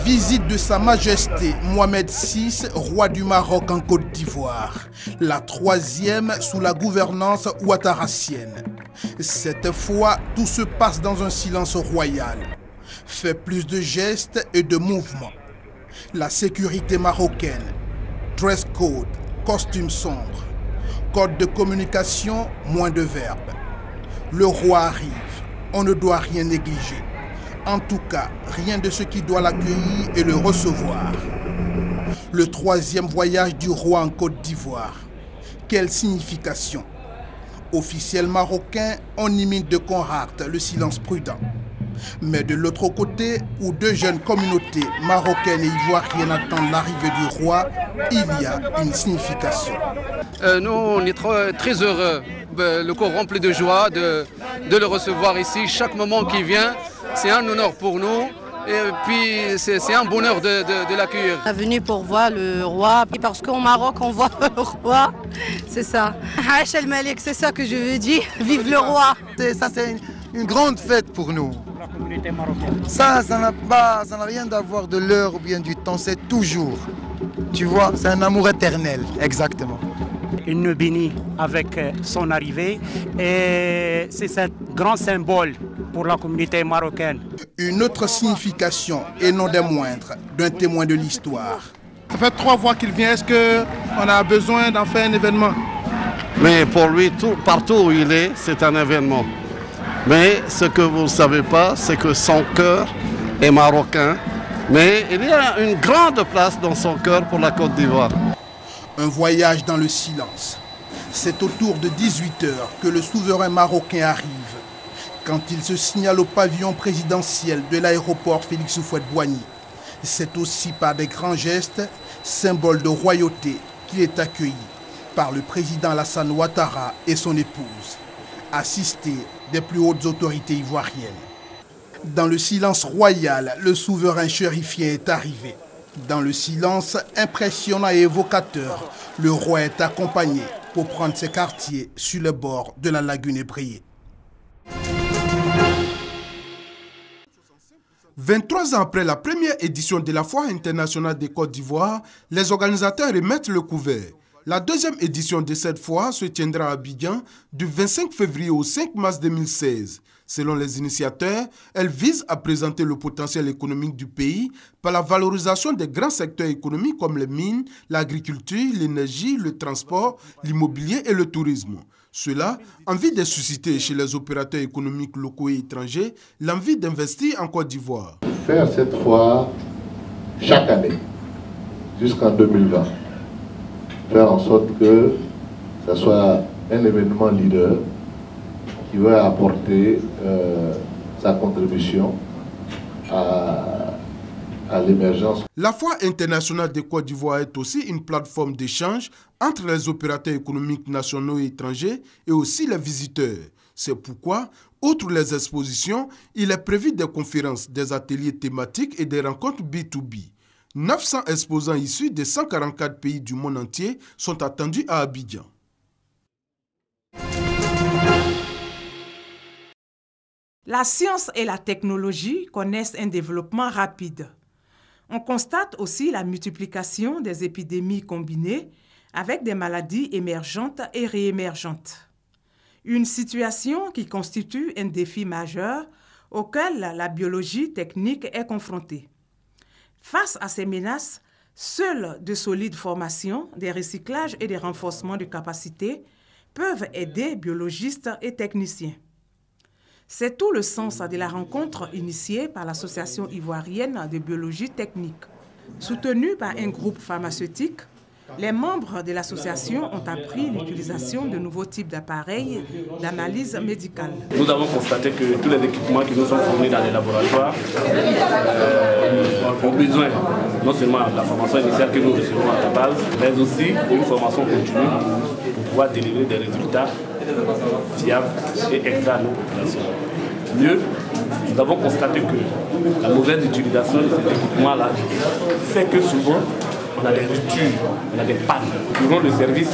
Visite de Sa Majesté Mohamed VI, roi du Maroc en Côte d'Ivoire. La troisième sous la gouvernance ouattarassienne. Cette fois, tout se passe dans un silence royal. Fait plus de gestes et de mouvements. La sécurité marocaine. Dress code, costume sombre. Code de communication, moins de verbes. Le roi arrive. On ne doit rien négliger. En tout cas, rien de ce qui doit l'accueillir et le recevoir. Le troisième voyage du roi en Côte d'Ivoire. Quelle signification? Officiel marocain, on imite de Conrad le silence prudent. Mais de l'autre côté, où deux jeunes communautés marocaines et ivoiriennes attendent l'arrivée du roi, il y a une signification. Nous, on est très heureux, le corps rempli de joie de le recevoir ici. Chaque moment qui vient, c'est un honneur pour nous. Et puis c'est un bonheur de l'accueillir. On est venu pour voir le roi, parce qu'au Maroc on voit le roi, c'est ça. Haïch El Malik, c'est ça que je veux dire, vive le roi. Ça c'est une grande fête pour nous. La communauté marocaine. Ça n'a rien à voir de l'heure ou bien du temps, c'est toujours. Tu vois, c'est un amour éternel, exactement. Il nous bénit avec son arrivée et c'est un grand symbole pour la communauté marocaine. Une autre signification, et non des moindres, d'un témoin de l'histoire. Ça fait 3 fois qu'il vient, est-ce qu'on a besoin d'en faire un événement? Mais pour lui, partout où il est, c'est un événement. Mais ce que vous ne savez pas, c'est que son cœur est marocain. Mais il y a une grande place dans son cœur pour la Côte d'Ivoire. Un voyage dans le silence. C'est autour de 18 h que le souverain marocain arrive. Quand il se signale au pavillon présidentiel de l'aéroport Félix Houphouët-Boigny. C'est aussi par des grands gestes, symbole de royauté, qu'il est accueilli par le président Alassane Ouattara et son épouse, assisté des plus hautes autorités ivoiriennes. Dans le silence royal, le souverain chérifien est arrivé. Dans le silence impressionnant et évocateur, le roi est accompagné pour prendre ses quartiers sur le bord de la lagune ébrayée. 23 ans après la première édition de la Foire internationale des Côte d'Ivoire, les organisateurs remettent le couvert. La deuxième édition de cette foire se tiendra à Abidjan du 25 février au 5 mars 2016. Selon les initiateurs, elle vise à présenter le potentiel économique du pays par la valorisation des grands secteurs économiques comme les mines, l'agriculture, l'énergie, le transport, l'immobilier et le tourisme. Cela en vue de susciter chez les opérateurs économiques locaux et étrangers l'envie d'investir en Côte d'Ivoire. Faire cette foire chaque année jusqu'en 2020. Faire en sorte que ce soit un événement leader qui va apporter sa contribution à l'émergence. La Foire internationale de Côte d'Ivoire est aussi une plateforme d'échange entre les opérateurs économiques nationaux et étrangers et aussi les visiteurs. C'est pourquoi, outre les expositions, il est prévu des conférences, des ateliers thématiques et des rencontres B2B. 900 exposants issus de 144 pays du monde entier sont attendus à Abidjan. La science et la technologie connaissent un développement rapide. On constate aussi la multiplication des épidémies combinées avec des maladies émergentes et réémergentes. Une situation qui constitue un défi majeur auquel la biologie technique est confrontée. Face à ces menaces, seules de solides formations, des recyclages et des renforcements de capacités peuvent aider biologistes et techniciens. C'est tout le sens de la rencontre initiée par l'Association ivoirienne de biologie technique. Soutenue par un groupe pharmaceutique, les membres de l'association ont appris l'utilisation de nouveaux types d'appareils d'analyse médicale. Nous avons constaté que tous les équipements qui nous sont fournis dans les laboratoires ont besoin non seulement de la formation initiale que nous recevons à la base, mais aussi d'une formation continue pour pouvoir délivrer des résultats fiables et exacts à nos populations. Mieux, nous avons constaté que la mauvaise utilisation de ces équipements-là fait que souvent on a des ruptures, on a des pannes durant le service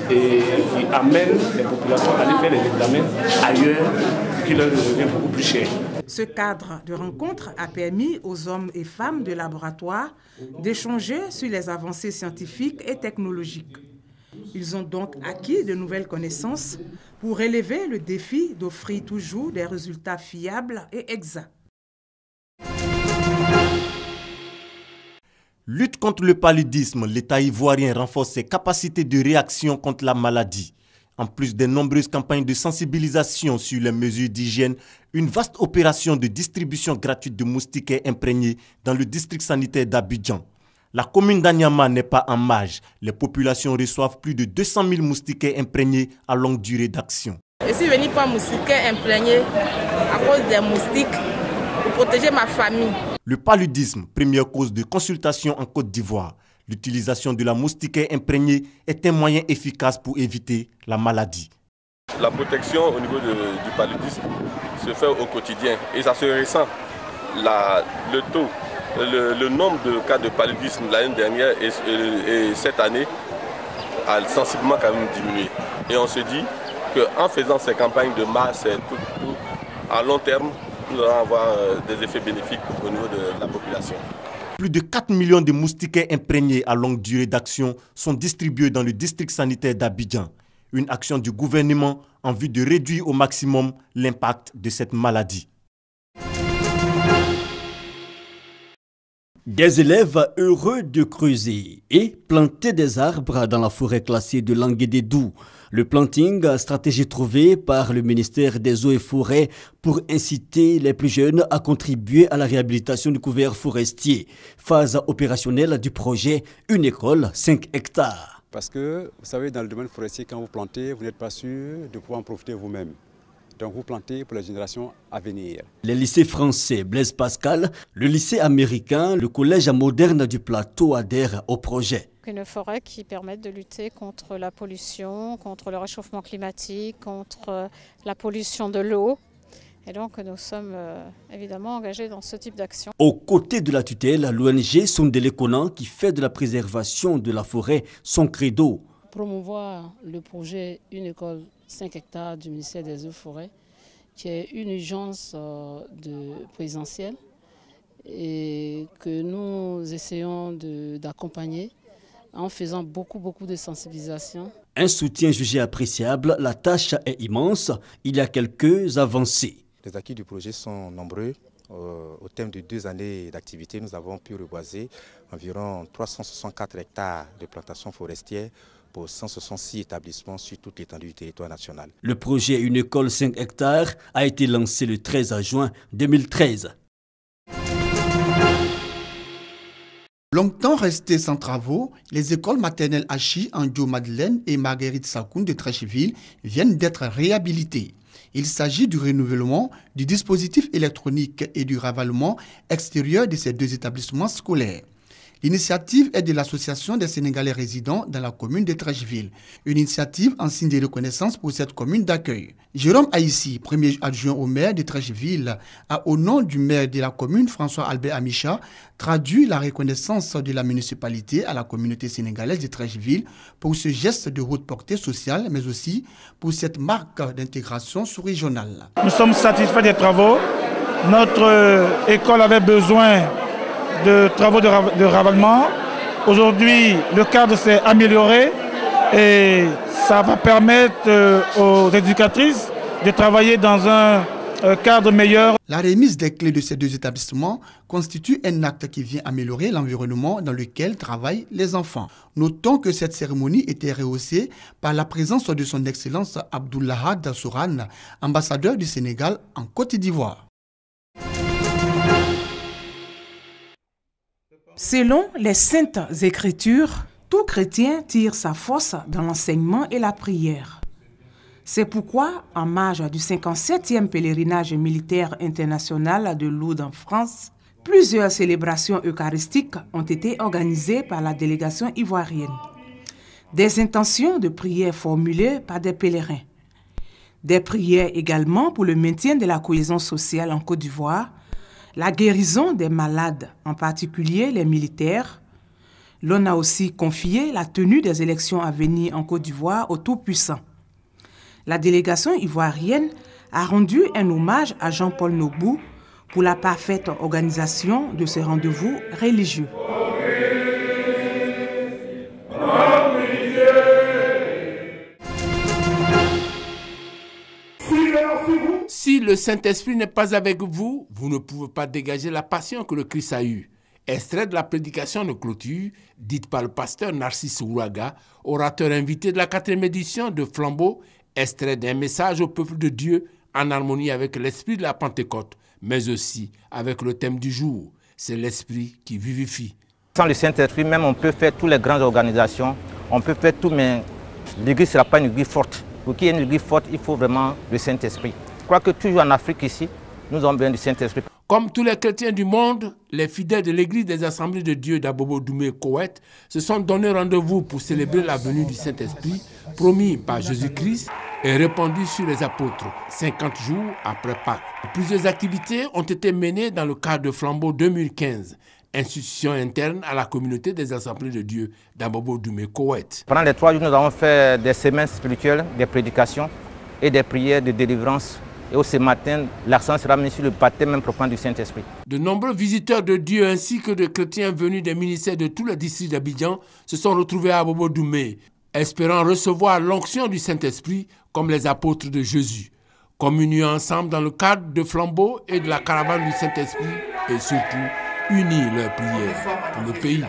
et qui amènent les populations à aller faire les examens ailleurs, ce qui leur revient beaucoup plus cher. Ce cadre de rencontre a permis aux hommes et femmes de laboratoire d'échanger sur les avancées scientifiques et technologiques. Ils ont donc acquis de nouvelles connaissances pour relever le défi d'offrir toujours des résultats fiables et exacts. Lutte contre le paludisme, l'État ivoirien renforce ses capacités de réaction contre la maladie. En plus des nombreuses campagnes de sensibilisation sur les mesures d'hygiène, une vaste opération de distribution gratuite de moustiquaires imprégnés dans le district sanitaire d'Abidjan. La commune d'Anyama n'est pas en marge. Les populations reçoivent plus de 200 000 moustiquaires imprégnés à longue durée d'action. Je suis venu par moustiquaires imprégnés à cause des moustiques pour protéger ma famille. Le paludisme, première cause de consultation en Côte d'Ivoire. L'utilisation de la moustiquaire imprégnée est un moyen efficace pour éviter la maladie. La protection au niveau du paludisme se fait au quotidien et ça se ressent. Le nombre de cas de paludisme l'année dernière et cette année a sensiblement quand même diminué. Et on se dit qu'en faisant ces campagnes de masse, à long terme, nous allons avoir des effets bénéfiques au niveau de la population. Plus de 4 millions de moustiquaires imprégnés à longue durée d'action sont distribués dans le district sanitaire d'Abidjan. Une action du gouvernement en vue de réduire au maximum l'impact de cette maladie. Des élèves heureux de creuser et planter des arbres dans la forêt classée de Languédédou. Le planting, stratégie trouvée par le ministère des Eaux et Forêts pour inciter les plus jeunes à contribuer à la réhabilitation du couvert forestier. Phase opérationnelle du projet, une école, 5 hectares. Parce que, vous savez, dans le domaine forestier, quand vous plantez, vous n'êtes pas sûr de pouvoir en profiter vous-même. Donc vous plantez pour les générations à venir. Les lycées français Blaise Pascal, le lycée américain, le collège moderne du plateau adhèrent au projet. Une forêt qui permet de lutter contre la pollution, contre le réchauffement climatique, contre la pollution de l'eau. Et donc nous sommes évidemment engagés dans ce type d'action. Aux côtés de la tutelle, l'ONG Sondélé Conan qui fait de la préservation de la forêt son credo. Promouvoir le projet Une école 5 hectares du ministère des Eaux et Forêts, qui est une urgence présidentielle et que nous essayons d'accompagner en faisant beaucoup de sensibilisation. Un soutien jugé appréciable, la tâche est immense, il y a quelques avancées. Les acquis du projet sont nombreux. Au terme de 2 années d'activité, nous avons pu reboiser environ 364 hectares de plantations forestières pour 166 établissements sur toute l'étendue du territoire national. Le projet Une école 5 hectares a été lancé le 13 juin 2013. Longtemps restées sans travaux, les écoles maternelles Hachi, Andio-Madeleine et Marguerite Sakoun de Treichville viennent d'être réhabilitées. Il s'agit du renouvellement du dispositif électronique et du ravalement extérieur de ces 2 établissements scolaires. L'initiative est de l'Association des Sénégalais résidents dans la commune de Treichville, une initiative en signe de reconnaissance pour cette commune d'accueil. Jérôme Aïssi, premier adjoint au maire de Treichville, a au nom du maire de la commune, François-Albert Amicha, traduit la reconnaissance de la municipalité à la communauté sénégalaise de Treichville pour ce geste de haute portée sociale, mais aussi pour cette marque d'intégration sous-régionale. Nous sommes satisfaits des travaux. Notre école avait besoin de travaux de ravalement. Aujourd'hui, le cadre s'est amélioré et ça va permettre aux éducatrices de travailler dans un cadre meilleur. La remise des clés de ces 2 établissements constitue un acte qui vient améliorer l'environnement dans lequel travaillent les enfants. Notons que cette cérémonie était rehaussée par la présence de son Excellence Abdoulahad Sourane, ambassadeur du Sénégal en Côte d'Ivoire. Selon les Saintes Écritures, tout chrétien tire sa force dans l'enseignement et la prière. C'est pourquoi, en marge du 57e pèlerinage militaire international de Lourdes en France, plusieurs célébrations eucharistiques ont été organisées par la délégation ivoirienne. Des intentions de prière formulées par des pèlerins. Des prières également pour le maintien de la cohésion sociale en Côte d'Ivoire, la guérison des malades, en particulier les militaires. L'on a aussi confié la tenue des élections à venir en Côte d'Ivoire au Tout-Puissant. La délégation ivoirienne a rendu un hommage à Jean-Paul Nobou, pour la parfaite organisation de ces rendez-vous religieux. Si le Saint-Esprit n'est pas avec vous, vous ne pouvez pas dégager la passion que le Christ a eue. Extrait de la prédication de clôture, dite par le pasteur Narcisse Ouraga, orateur invité de la 4e édition de Flambeau, extrait d'un message au peuple de Dieu en harmonie avec l'esprit de la Pentecôte, mais aussi avec le thème du jour, c'est l'esprit qui vivifie. Sans le Saint-Esprit, même on peut faire toutes les grandes organisations, on peut faire tout, mais l'église ne sera pas une église forte. Pour qu'il y ait une église forte, il faut vraiment le Saint-Esprit. Je crois que toujours en Afrique ici, nous avons besoin du Saint-Esprit. Comme tous les chrétiens du monde, les fidèles de l'église des Assemblées de Dieu d'Abobo-Doumbé, Koweït, se sont donné rendez-vous pour célébrer la venue du Saint-Esprit, promis par Jésus-Christ et répandu sur les apôtres 50 jours après Pâques. Plusieurs activités ont été menées dans le cadre de Flambeau 2015, institution interne à la communauté des Assemblées de Dieu d'Abobo-Doumbé, Koweït. Pendant les 3 jours, nous avons fait des semaines spirituelles, des prédications et des prières de délivrance. Et ce matin, l'accent sera mis sur le baptême improbable du Saint-Esprit. De nombreux visiteurs de Dieu ainsi que de chrétiens venus des ministères de tous les districts d'Abidjan se sont retrouvés à Abobo-Doumbé, espérant recevoir l'onction du Saint-Esprit comme les apôtres de Jésus, communier ensemble dans le cadre de Flambeau et de la caravane du Saint-Esprit et surtout unir leurs prières pour le pays.